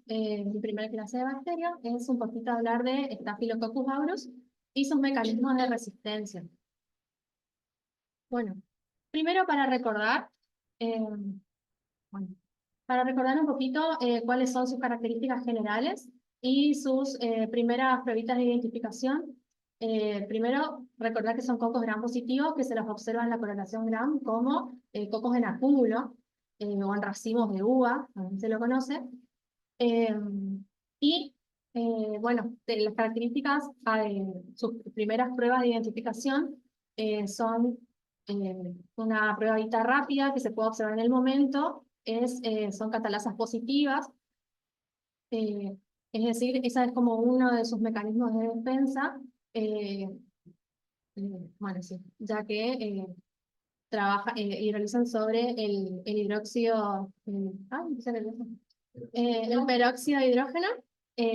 mi primera clase de bacterias es un poquito hablar de Staphylococcus aureus y sus mecanismos de resistencia. Bueno, primero eh, bueno, para recordar un poquito cuáles son sus características generales y sus primeras pruebitas de identificación. Primero, recordar que son cocos gram positivos que se los observa en la correlación gram como cocos en acúmulo o en racimos de uva, también se lo conoce. Eh, y bueno, de las características, sus primeras pruebas de identificación son una pruebita rápida que se puede observar en el momento, son catalasas positivas, eh, es decir, esa es como uno de sus mecanismos de defensa, eh, bueno, sí, ya que y realizan sobre el hidróxido, ay, no sé qué el peróxido de hidrógeno,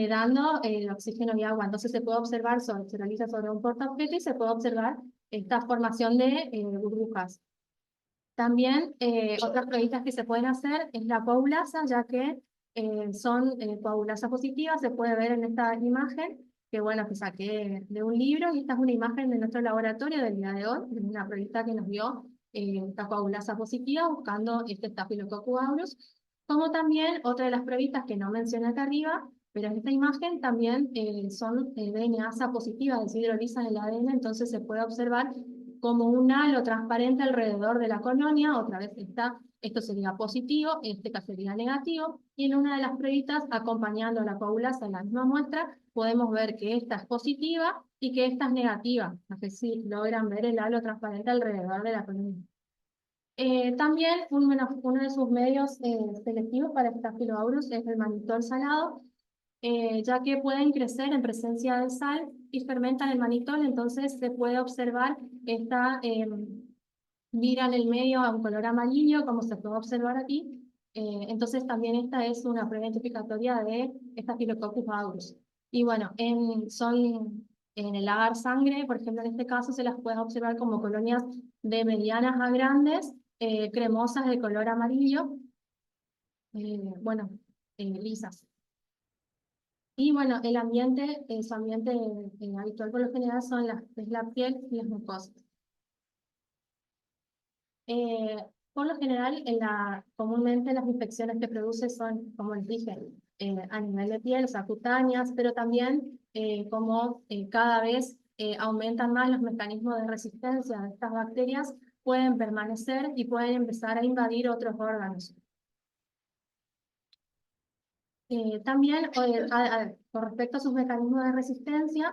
dando el oxígeno y agua. Entonces se puede observar, se realiza sobre un portaobjeto y se puede observar esta formación de burbujas. También otras pruebas que se pueden hacer es la coagulasa, ya que son coagulasas positivas, se puede ver en esta imagen, que bueno, que saqué de un libro, y esta es una imagen de nuestro laboratorio del día de hoy, de una prueba que nos dio esta coagulasa positiva buscando este Staphylococcus aureus, como también otra de las pruebas que no mencioné acá arriba, pero en esta imagen también son DNasa positivas, deshidrolizan el ADN, entonces se puede observar como un halo transparente alrededor de la colonia, otra vez esto sería positivo, este caso sería negativo, y en una de las pruebitas, acompañando a la coagulasa en la misma muestra, podemos ver que esta es positiva y que esta es negativa, no sé si logran ver el halo transparente alrededor de la colonia. También uno de sus medios selectivos para Staphylococcus aureus es el mannitol salado, ya que pueden crecer en presencia de sal y fermentan el mannitol, entonces se puede observar esta vira en el medio a un color amarillo, como se puede observar aquí. Entonces también esta es una prueba identificatoria de Staphylococcus aureus. Y bueno, en el agar sangre, por ejemplo, en este caso se las puede observar como colonias de medianas a grandes, cremosas de color amarillo, bueno, lisas. Y bueno, su ambiente habitual por lo general es la piel y las mucosas. Eh, por lo general, comúnmente las infecciones que produce son, como les dije, a nivel de piel, o sea, cutáneas, pero también como cada vez aumentan más los mecanismos de resistencia de estas bacterias, pueden permanecer y pueden empezar a invadir otros órganos. También, con respecto a sus mecanismos de resistencia,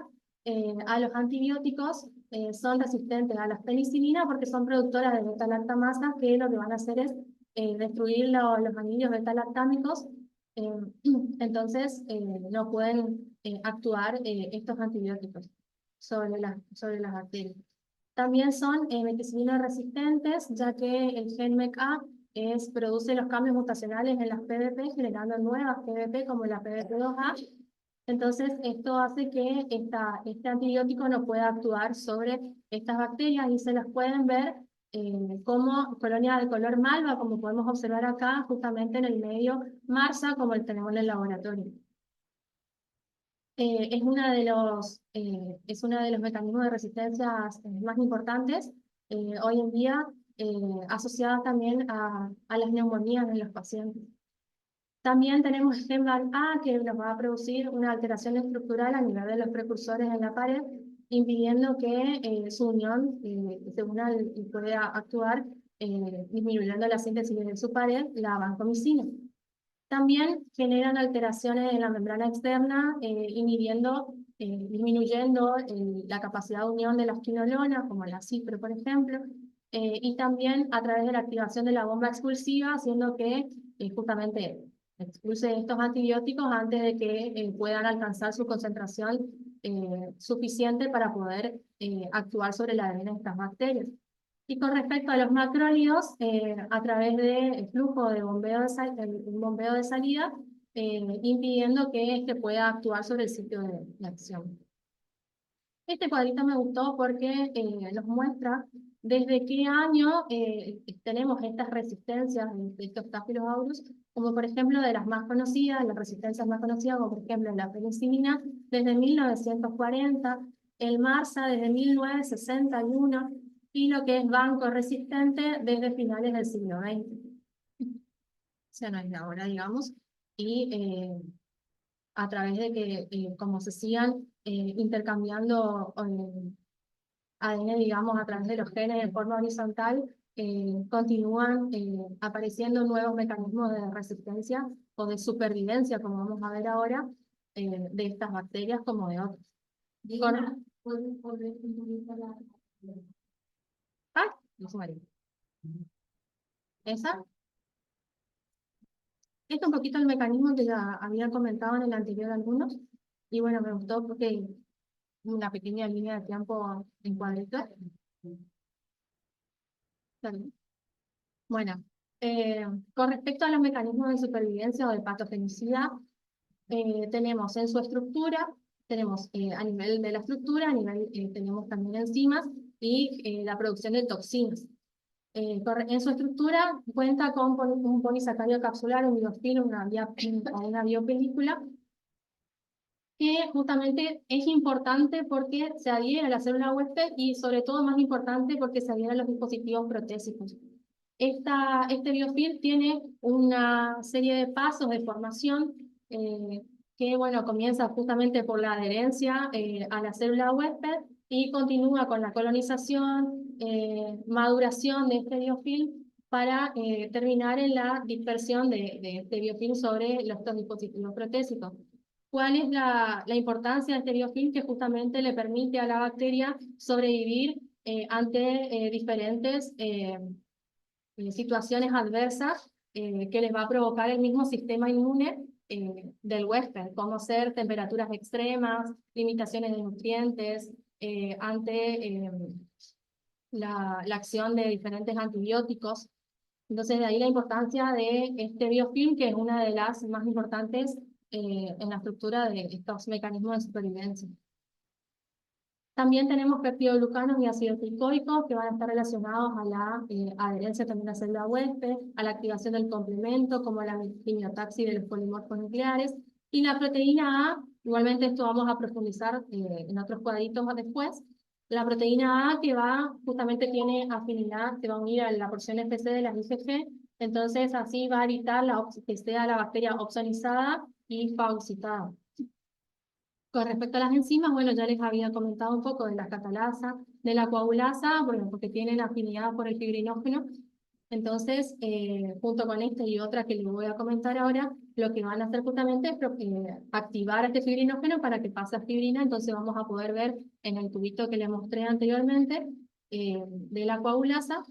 a los antibióticos son resistentes a la penicilina porque son productoras de beta-lactamasa que lo que van a hacer es destruir los anillos beta-lactámicos. eh, entonces, no pueden actuar estos antibióticos sobre las bacterias. También son meticilina resistentes, ya que el gen MECA produce los cambios mutacionales en las PDP, generando nuevas PDP como la PDP2A. Entonces, esto hace que este antibiótico no pueda actuar sobre estas bacterias y se las pueden ver como colonias de color malva, como podemos observar acá, justamente en el medio MARSA, como el tenemos en el laboratorio. Es uno de los mecanismos de resistencia más importantes hoy en día, asociadas también a las neumonías en los pacientes. También tenemos el gen A, que nos va a producir una alteración estructural a nivel de los precursores en la pared, impidiendo que su unión se una y pueda actuar disminuyendo la síntesis de su pared, la vancomicina. También generan alteraciones en la membrana externa, disminuyendo la capacidad de unión de las quinolonas, como la cipro, por ejemplo, y también a través de la activación de la bomba expulsiva, haciendo que justamente expulse estos antibióticos antes de que puedan alcanzar su concentración suficiente para poder actuar sobre el ADN de estas bacterias. Y con respecto a los macrólidos, a través del flujo de un bombeo de salida, impidiendo que este pueda actuar sobre el sitio de acción. Este cuadrito me gustó porque nos muestra desde qué año tenemos estas resistencias de estos Staphylococcus aureus como por ejemplo de las más conocidas, las resistencias más conocidas, como por ejemplo la penicilina desde 1940, el MARSA desde 1961, y lo que es banco resistente desde finales del siglo XX. O sea, no es de ahora, digamos, y a través de que, como se sigan intercambiando ADN, digamos, a través de los genes de forma horizontal, continúan apareciendo nuevos mecanismos de resistencia o de supervivencia, como vamos a ver ahora, de estas bacterias como de otras. ¿Pueden volver un poquito a la... Ah, no se me haría. ¿Esa? Este es un poquito el mecanismo que ya había comentado en el anterior algunos, y bueno, me gustó porque una pequeña línea de tiempo en cuadritos. Está bien. Bueno, con respecto a los mecanismos de supervivencia o de patogenicidad, tenemos en su estructura, tenemos a nivel de la estructura, a nivel tenemos también enzimas y la producción de toxinas. En su estructura cuenta con un polisacárido capsular, un biofilm, una biopelícula, que justamente es importante porque se adhiere a la célula huésped y sobre todo más importante porque se adhiere a los dispositivos protésicos. Este biofilm tiene una serie de pasos de formación que, bueno, comienza justamente por la adherencia a la célula huésped y continúa con la colonización, maduración de este biofilm para terminar en la dispersión de este biofilm sobre estos dispositivos protésicos. ¿Cuál es la importancia de este biofilm? Que justamente le permite a la bacteria sobrevivir ante diferentes situaciones adversas que les va a provocar el mismo sistema inmune del huésped, como ser temperaturas extremas, limitaciones de nutrientes, ante la acción de diferentes antibióticos. Entonces, de ahí la importancia de este biofilm, que es una de las más importantes en la estructura de estos mecanismos de supervivencia. También tenemos peptidoglucanos y ácidos glicólicos que van a estar relacionados a la adherencia también a la célula huésped, a la activación del complemento, como la quimiotaxis de los polimorfos nucleares. Y la proteína A, igualmente esto vamos a profundizar en otros cuadritos después. La proteína A que justamente tiene afinidad, se va a unir a la porción FC de las IgG, entonces así va a evitar que sea la bacteria opsonizada y fagocitada. Con respecto a las enzimas, bueno, ya les había comentado un poco de la catalasa, de la coagulasa, bueno, porque tienen afinidad por el fibrinógeno. Entonces, junto con esta y otra que les voy a comentar ahora, lo que van a hacer justamente es activar este fibrinógeno para que pase a fibrina. Entonces vamos a poder ver en el tubito que les mostré anteriormente de la coagulasa,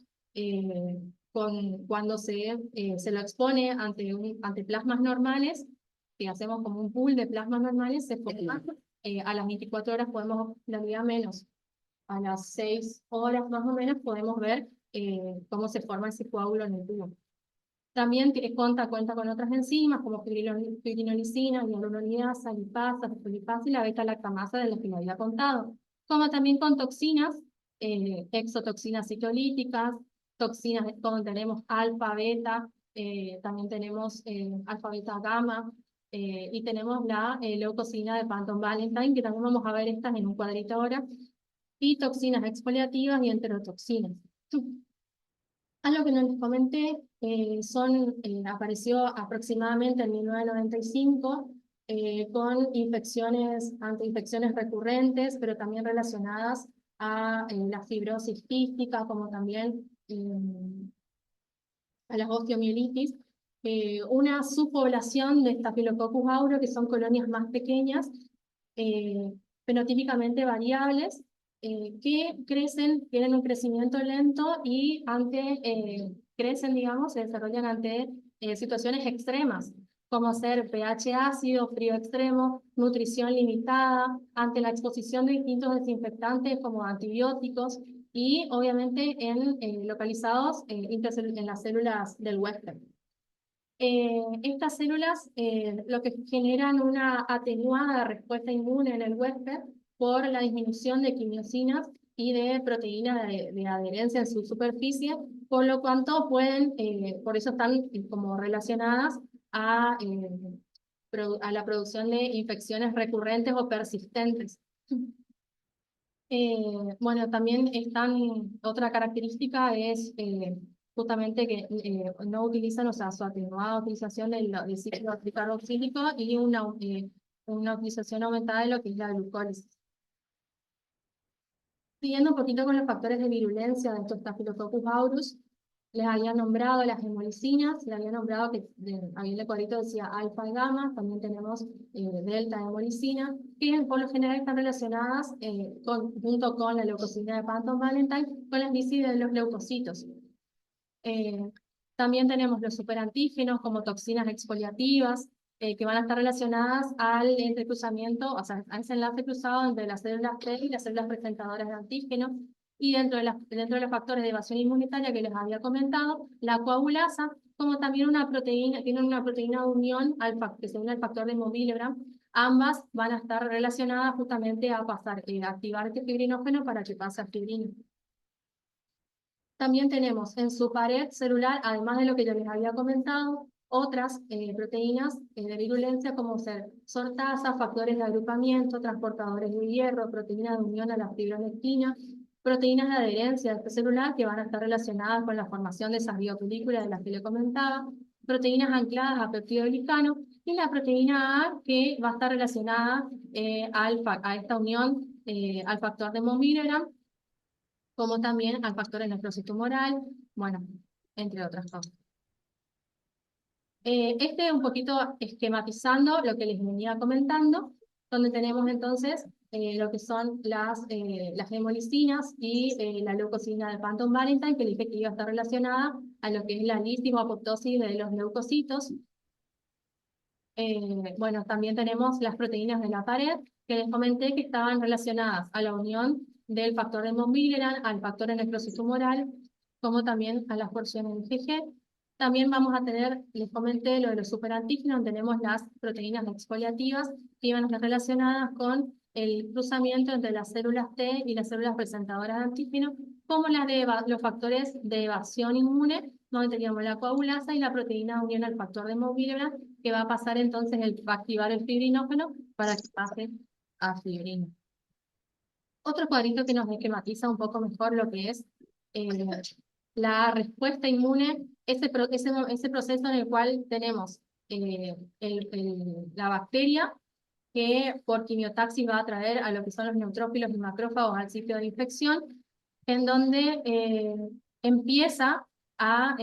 cuando se lo expone ante plasmas normales, si hacemos como un pool de plasmas normales, se forma, a las 24 horas podemos, la realidad menos, a las 6 horas más o menos podemos ver cómo se forma ese coágulo en el tubo. También cuenta con otras enzimas como fibrinolicina, hialuronidasa, lipasa, fosfolipasa y la beta-lactamasa de las que le había contado. Como también con toxinas, exotoxinas citolíticas, toxinas como tenemos alfa, beta, también tenemos alfa, beta, gamma, y tenemos la leucocina de Panton-Valentine, que también vamos a ver estas en un cuadrito ahora, y toxinas exfoliativas y enterotoxinas. Algo que no les comenté, apareció aproximadamente en 1995 con antiinfecciones recurrentes, pero también relacionadas a la fibrosis quística, como también a las osteomielitis, una subpoblación de Staphylococcus aureus, que son colonias más pequeñas, fenotípicamente variables, que tienen un crecimiento lento y crecen, digamos, se desarrollan ante situaciones extremas, como ser pH ácido, frío extremo, nutrición limitada, ante la exposición de distintos desinfectantes como antibióticos, y obviamente localizados en las células del huésped. Estas células lo que generan una atenuada respuesta inmune en el huésped por la disminución de quimiosinas y de proteínas de adherencia en su superficie, por lo cuanto por eso están como relacionadas a la producción de infecciones recurrentes o persistentes. Bueno, también otra característica es justamente que no utilizan, o sea, su atenuada utilización del ciclo carboxílico y una utilización aumentada de lo que es la glucólisis. Siguiendo un poquito con los factores de virulencia de estos Staphylococcus aureus, les había nombrado las hemolicinas, les había nombrado que ahí en el cuadrito decía alfa y gamma, también tenemos delta hemolicina, que por lo general están relacionadas junto con la leucocina de Panton-Valentine con las bicis de los leucocitos. También tenemos los superantígenos como toxinas exfoliativas, que van a estar relacionadas al entrecruzamiento, o sea, a ese enlace cruzado entre las células T y las células presentadoras de antígenos. Y dentro de los factores de evasión inmunitaria que les había comentado, la coagulasa, como también tienen una proteína de unión que se une al factor de von Willebrand, ambas van a estar relacionadas justamente a activar este fibrinógeno para que pase a fibrina. También tenemos en su pared celular, además de lo que yo les había comentado, otras proteínas de virulencia como ser sortasa, factores de agrupamiento, transportadores de hierro, proteínas de unión a la fibronectina, proteínas de adherencia de este celular que van a estar relacionadas con la formación de esas biopelículas de las que le comentaba, proteínas ancladas a peptidoglicano y la proteína A que va a estar relacionada a esta unión al factor de von Willebrand, como también al factor de necrosis tumoral, bueno, entre otras cosas. Un poquito esquematizando lo que les venía comentando, donde tenemos entonces lo que son las hemolicinas y la leucocina de Panton-Valentine, que dije que iba a estar relacionada a lo que es la lisis o apoptosis de los leucocitos. Bueno, también tenemos las proteínas de la pared, que les comenté que estaban relacionadas a la unión del factor de von Willebrand, al factor de necrosis tumoral, como también a las porciones de IgG. También vamos a tener, les comenté lo de los superantígenos, tenemos las proteínas exfoliativas que iban a estar relacionadas con el cruzamiento entre las células T y las células presentadoras de antígenos, como los factores de evasión inmune, donde teníamos la coagulasa y la proteína de unión al factor de von Willebrand, que va a pasar entonces, va a activar el fibrinógeno para que pase a fibrina. Otro cuadrito que nos esquematiza un poco mejor lo que es la respuesta inmune, ese proceso en el cual tenemos la bacteria que por quimiotaxis va a atraer a lo que son los neutrófilos y macrófagos al sitio de infección, en donde empieza a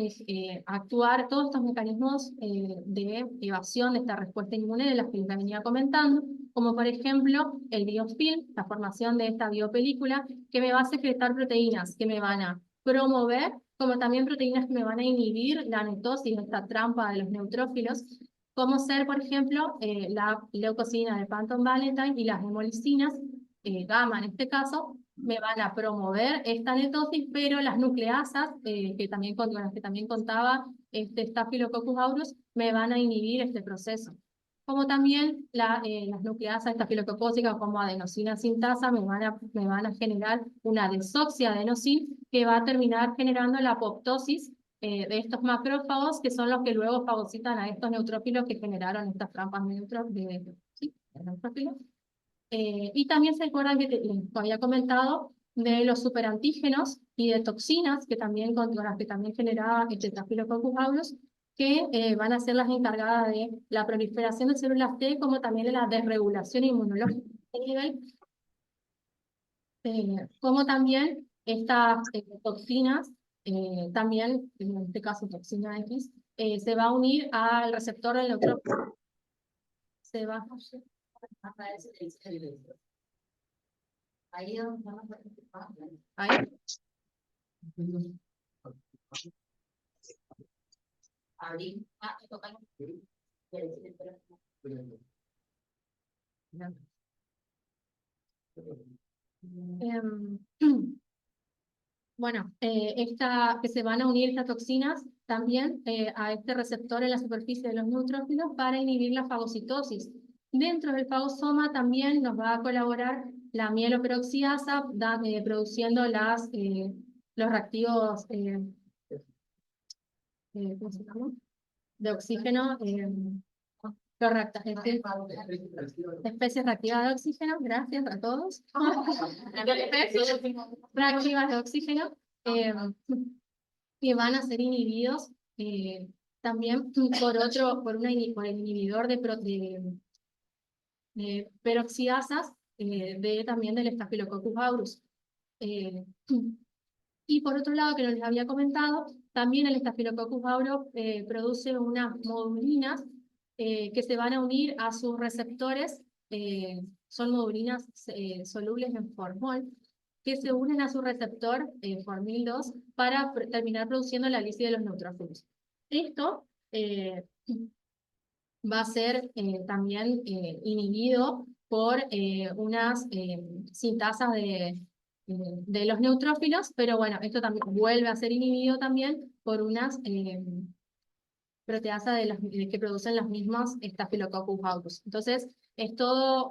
actuar todos estos mecanismos de evasión de esta respuesta inmune de las que les venía comentando, como por ejemplo el biofilm, la formación de esta biopelícula, que me va a secretar proteínas que me van a promover, como también proteínas que me van a inhibir la netosis, esta trampa de los neutrófilos, como ser, por ejemplo, la leucocina de Panton-Valentine y las hemolicinas, gamma en este caso, me van a promover esta netosis, pero las nucleasas, con las que también contaba Staphylococcus aureus, me van a inhibir este proceso. Como también las nucleasas estafilococócicas como adenosina sintasa me van a generar una desoxiadenosin que va a terminar generando la apoptosis de estos macrófagos, que son los que luego fagocitan a estos neutrófilos que generaron estas trampas de neutrófilos. Y también se acuerdan que les había comentado de los superantígenos y de toxinas que también, las que también generaba Staphylococcus aureus, que van a ser las encargadas de la proliferación de células T, como también de la desregulación inmunológica a nivel, como también estas toxinas, también, en este caso toxina X, se va a unir al receptor del neutrófilo. Se va ahí. Ahí. Bueno, que se van a unir estas toxinas también a este receptor en la superficie de los neutrófilos para inhibir la fagocitosis. Dentro del fagosoma también nos va a colaborar la mieloperoxidasa, produciendo los reactivos, ¿cómo se llama? de oxígeno, correcto, especies reactivas de oxígeno, gracias a todos. Especies reactivas de oxígeno, que van a ser inhibidos también por el inhibidor de peroxidasas también del Staphylococcus aureus. Y por otro lado, que no les había comentado, también el Staphylococcus aureus produce unas modulinas que se van a unir a sus receptores, son modulinas solubles en formol, que se unen a su receptor formil 2 para terminar produciendo la lisis de los neutrófilos. Esto va a ser también inhibido por unas sintasas de los neutrófilos, pero bueno, esto también vuelve a ser inhibido también por unas proteasas que producen los mismos Staphylococcus aureus. Entonces, es todo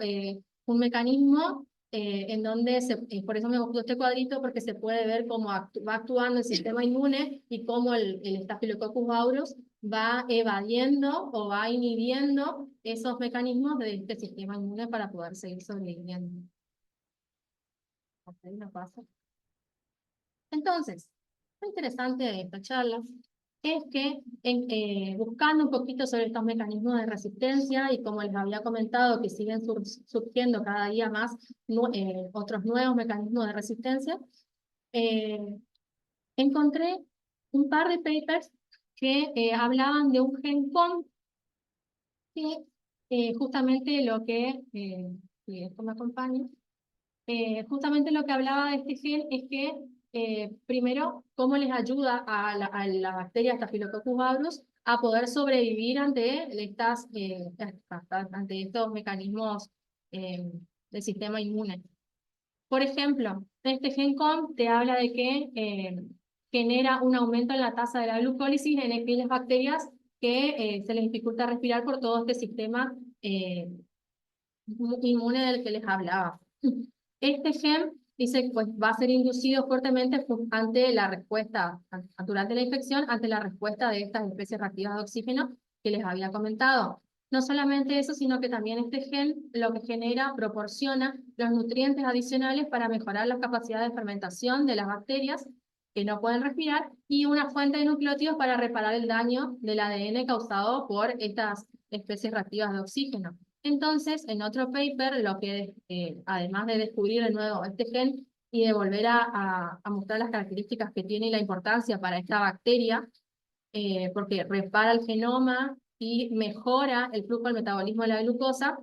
un mecanismo en donde, por eso me gustó este cuadrito, porque se puede ver cómo va actuando el sistema inmune y cómo el Staphylococcus aureus va evadiendo o va inhibiendo esos mecanismos de este sistema inmune para poder seguir sobreviviendo. Okay, no pasa. Entonces, lo interesante de esta charla es que buscando un poquito sobre estos mecanismos de resistencia y como les había comentado que siguen surgiendo cada día más otros nuevos mecanismos de resistencia, encontré un par de papers que hablaban de un gen COM que justamente lo que, si esto me acompaña, justamente lo que hablaba de este gen es que, primero, cómo les ayuda a la bacteria Staphylococcus aureus a poder sobrevivir ante estos mecanismos del sistema inmune. Por ejemplo, este gen COM te habla de que genera un aumento en la tasa de la glucólisis en aquellas bacterias que se les dificulta respirar por todo este sistema inmune del que les hablaba. Este gen dice pues va a ser inducido fuertemente ante la respuesta, durante la infección, ante la respuesta de estas especies reactivas de oxígeno que les había comentado. No solamente eso, sino que también este gen lo que genera, proporciona los nutrientes adicionales para mejorar la capacidad de fermentación de las bacterias que no pueden respirar y una fuente de nucleótidos para reparar el daño del ADN causado por estas especies reactivas de oxígeno. Entonces, en otro paper, lo que además de descubrir de nuevo este gen y de volver a mostrar las características que tiene y la importancia para esta bacteria, porque repara el genoma y mejora el flujo del metabolismo de la glucosa,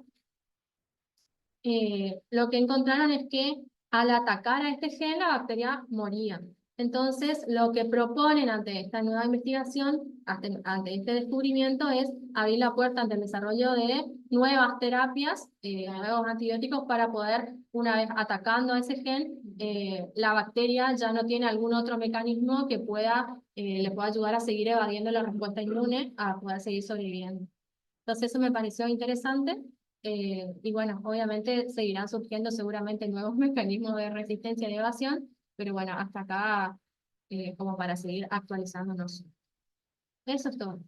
lo que encontraron es que al atacar a este gen, la bacteria moría. Entonces, lo que proponen ante esta nueva investigación, ante este descubrimiento, es abrir la puerta ante el desarrollo de nuevas terapias, nuevos antibióticos para poder, una vez atacando a ese gen, la bacteria ya no tiene algún otro mecanismo que le pueda ayudar a seguir evadiendo la respuesta inmune, a poder seguir sobreviviendo. Entonces, eso me pareció interesante. Y bueno, obviamente seguirán surgiendo seguramente nuevos mecanismos de resistencia y de evasión, pero bueno, hasta acá como para seguir actualizándonos. Eso es todo.